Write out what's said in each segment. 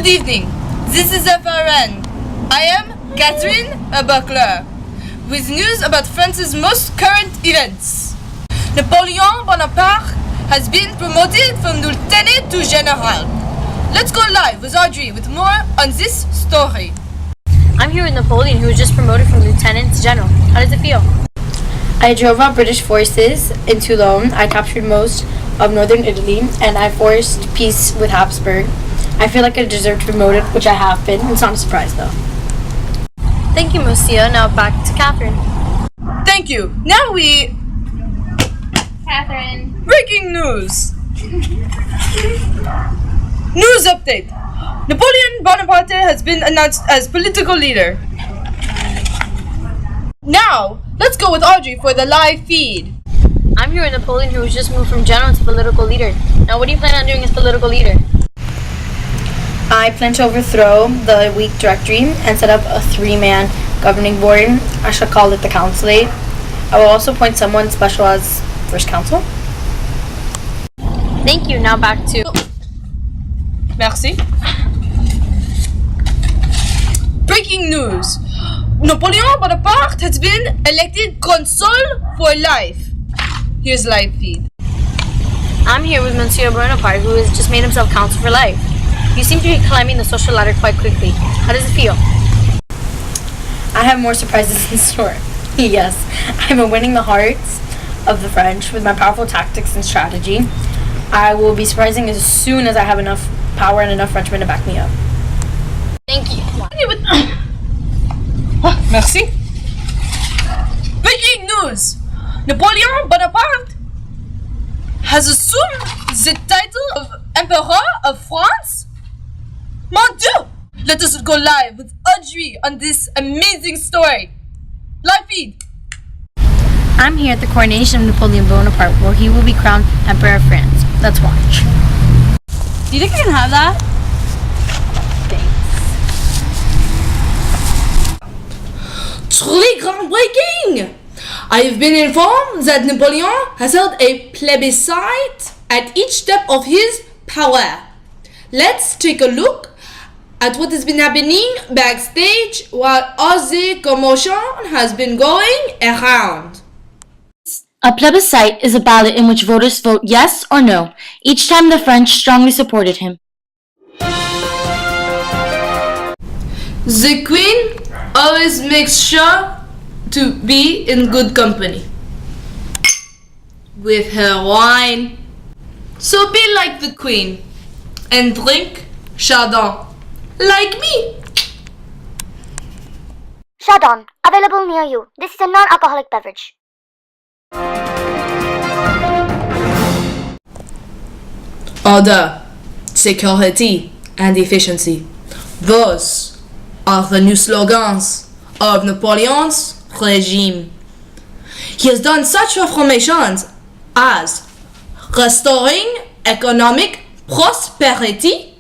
Good evening. This is FRN. I am Catherine, a buckler, with news about France's most current events. Napoleon Bonaparte has been promoted from lieutenant to general. Let's go live with Audrey with more on this story. I'm here with Napoleon, who was just promoted from lieutenant to general. How does it feel? I drove out British forces in Toulon. I captured most of northern Italy, and I forced peace with Habsburg. I feel like I deserve to be promoted, which I have been. It's not a surprise, though. Thank you, Monsieur. Now back to Catherine. Thank you. Now Catherine. Breaking news. News update. Napoleon Bonaparte has been announced as political leader. Now, let's go with Audrey for the live feed. I'm here with Napoleon, who was just moved from general to political leader. Now, what do you plan on doing as political leader? I plan to overthrow the weak directory and set up a 3-man governing board. I shall call it the Councilate. I will also appoint someone special as first council. Thank you. Now back to... Merci. Breaking news. Napoleon Bonaparte has been elected consul for life. Here's live feed. I'm here with Monsieur Bonaparte, who has just made himself consul for life. You seem to be climbing the social ladder quite quickly. How does it feel? I have more surprises in store. Yes, I'm winning the hearts of the French with my powerful tactics and strategy. I will be surprising as soon as I have enough power and enough Frenchmen to back me up. Thank you. Merci. Breaking news. Napoleon Bonaparte has assumed the title of Emperor of France. Mon Dieu! Let us go live with Audrey on this amazing story. Live feed. I'm here at the coronation of Napoleon Bonaparte, where he will be crowned Emperor of France. Let's watch. Do you think I can have that? Truly groundbreaking! I have been informed that Napoleon has held a plebiscite at each step of his power. Let's take a look at what has been happening backstage while all the commotion has been going around. A plebiscite is a ballot in which voters vote yes or no, each time the French strongly supported him. The Queen always makes sure to be in good company with her wine. So be like the Queen and drink Chardon like me. Chardon, available near you. This is a non-alcoholic beverage. Order, security, and efficiency. Those are the new slogans of Napoleon's regime. He has done such reformations as restoring economic prosperity,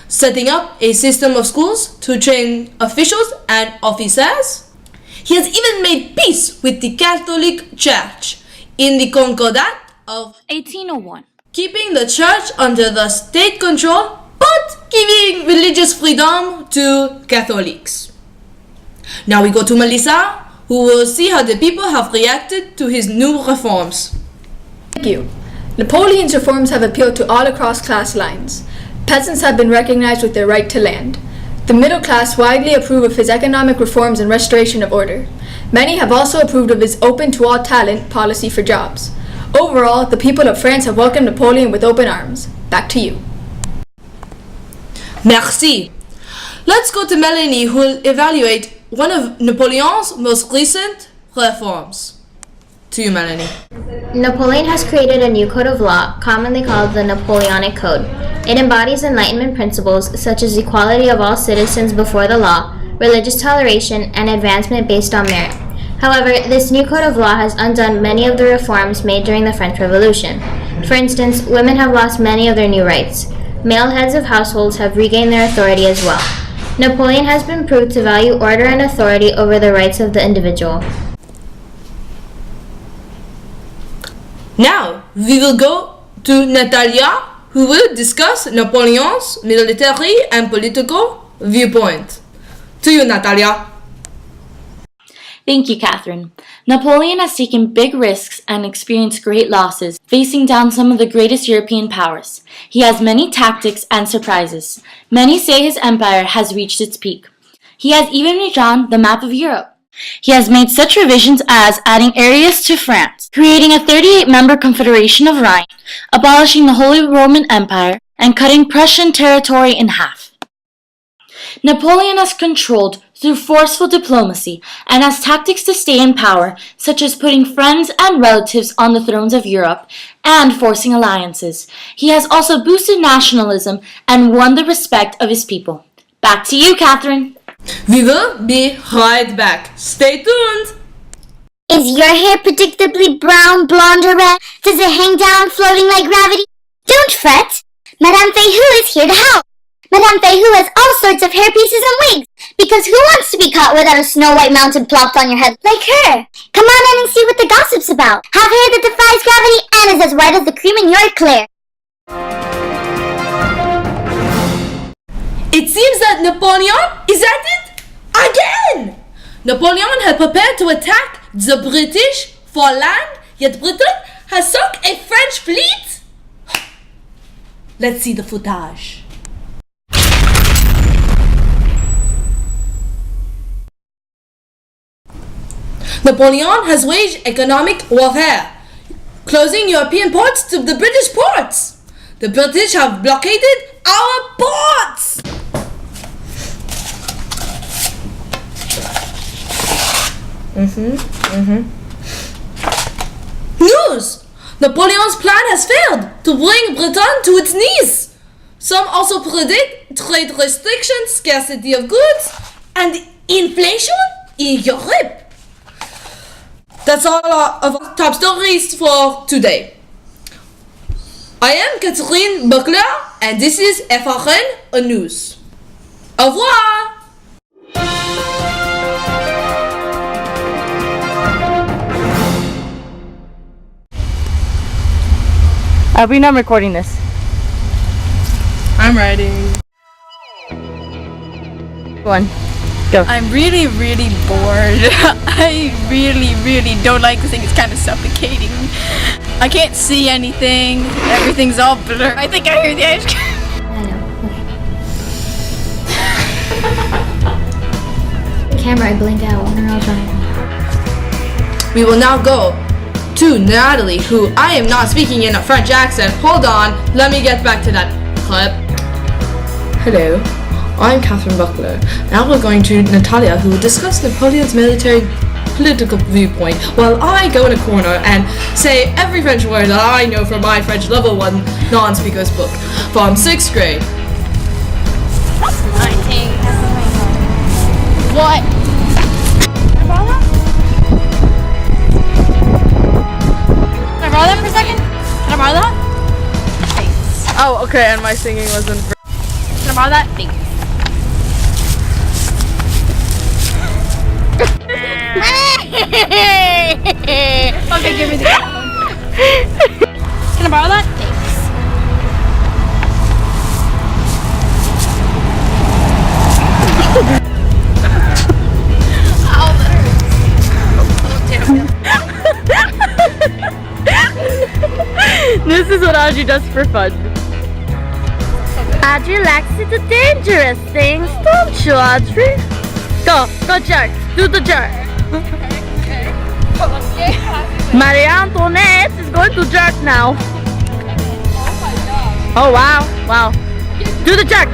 setting up a system of schools to train officials and officers. He has even made peace with the Catholic Church in the Concordat of 1801. keeping the church under the state control, but giving religious freedom to Catholics. Now we go to Melissa, who will see how the people have reacted to his new reforms. Thank you. Napoleon's reforms have appealed to all across class lines. Peasants have been recognized with their right to land. The middle class widely approve of his economic reforms and restoration of order. Many have also approved of his open to all talent policy for jobs. Overall, the people of France have welcomed Napoleon with open arms. Back to you. Merci. Let's go to Melanie, who will evaluate one of Napoleon's most recent reforms. To you, Melanie. Napoleon has created a new code of law, commonly called the Napoleonic Code. It embodies Enlightenment principles such as equality of all citizens before the law, religious toleration, and advancement based on merit. However, this new code of law has undone many of the reforms made during the French Revolution. For instance, women have lost many of their new rights. Male heads of households have regained their authority as well. Napoleon has been proved to value order and authority over the rights of the individual. Now, we will go to Natalia, who will discuss Napoleon's military and political viewpoint. To you, Natalia. Thank you, Catherine. Napoleon has taken big risks and experienced great losses, facing down some of the greatest European powers. He has many tactics and surprises. Many say his empire has reached its peak. He has even redrawn the map of Europe. He has made such revisions as adding areas to France, creating a 38-member confederation of Rhine, abolishing the Holy Roman Empire, and cutting Prussian territory in half. Napoleon has controlled through forceful diplomacy and has tactics to stay in power, such as putting friends and relatives on the thrones of Europe and forcing alliances. He has also boosted nationalism and won the respect of his people. Back to you, Catherine. We will be right back. Stay tuned. Is your hair predictably brown, blonde, or red? Does it hang down, floating like gravity? Don't fret. Madame Fayou is here to help. Madame Fayou has all sorts of hair pieces and wigs, because who wants to be caught without a Snow White mounted plopped on your head like her? Come on in and see what the gossip's about. Have hair that defies gravity and is as white as the cream in your eclair. It seems that Napoleon is at it again! Napoleon had prepared to attack the British for land, yet Britain has sunk a French fleet? Let's see the footage. Napoleon has waged economic warfare, closing European ports to the British ports. The British have blockaded our ports! News! Napoleon's plan has failed to bring Britain to its knees. Some also predict trade restrictions, scarcity of goods, and inflation in Europe. That's all of our top stories for today. I am Catherine Buckler, and this is FRN a News. Au revoir! We're not recording this. I'm writing. One. Go. I'm really bored. I really don't like this thing. It's kind of suffocating. I can't see anything. Everything's all blurred. I think I hear the ice cream. The camera, I blinked out. Wonder how trying. We will now go to Natalie, who I am not speaking in a French accent. Hold on, let me get back to that clip. Hello, I'm Catherine Buckler. Now we're going to Natalia, who will discuss Napoleon's military political viewpoint, while I go in a corner and say every French word that I know from my French level 1 non-speaker's book from 6th grade. What? Can I borrow that for a second? Can I borrow that? Thanks. Oh, okay, and my singing wasn't. Can I borrow that? Thank you. Okay, give me the phone. Can I borrow that? Thanks. Ow, that hurts. This is what Audrey does for fun. Audrey likes to do dangerous things, don't you, Audrey? Go jerk, do the jerk. Marie Antoinette is going to jerk now. Oh wow. Do the jerk,